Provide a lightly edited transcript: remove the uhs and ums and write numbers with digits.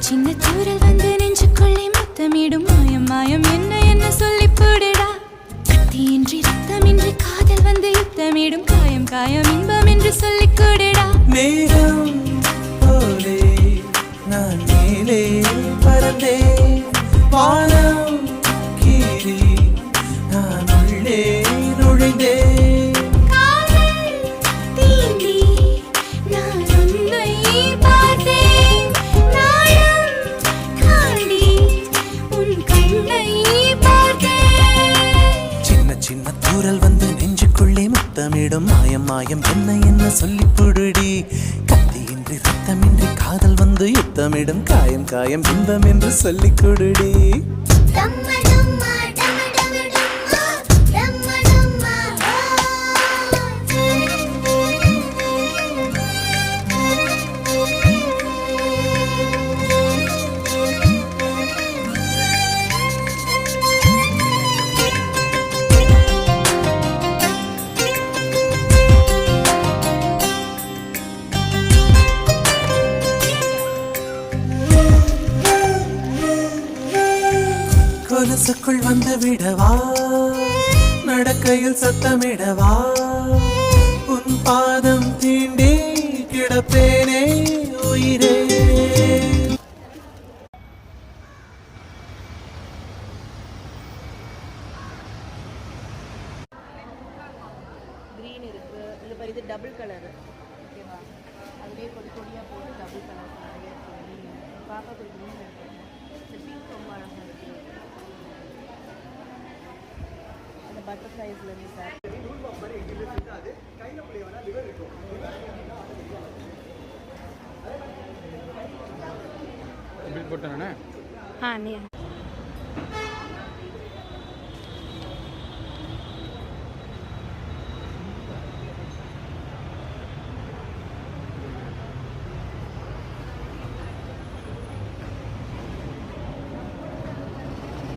சின்ன தூரல் வந்து நெஞ்சுக்குள்ளே முத்தமிடும் மாயம் மாயம் என்ன என்ன சொல்லி போடுடா கத்தியின்றி ரத்தமின்றி காதல் வந்து யுத்தமிடும் காயம் காயம் இன்பம் என்று சொல்லி கூடுடா மேகம் போலே நான் மேலே பறந்தேன் வானம் கீறி நான் உள்ளே நுழைந்தேன் சின்ன தூரல் வந்து நெஞ்சுக்குள்ளே முத்தமிடும் மாயம் மாயம் என்ன என்ன சொல்லி புடுடி கத்தியின்றி ரத்தமின்றி காதல் வந்து யுத்தமிடும் காயம் காயம் இன்பம் என்று சொல்லி கொடுடி கொலுசுக்குள் வந்து விடவா நடக்கையில் சத்தமிடவா உன் பாதம் தீண்டி கிடப்பேனே உயிரே க்ரீன் இருக்கு இது டபுள் கலர் ஓகேவா அதுலேயே கொடி கொடியாக போட்டு டபுள் கலர் நிறைய இருக்குது பாப்பாவுக்கு க்ரீன் இருக்கு இந்த பிங்க் ரொம்ப அழகாக இருக்குது அந்த பட்டர்ஃப்ளைஸ்லேருந்து சார் பில் போட்டேன் நீ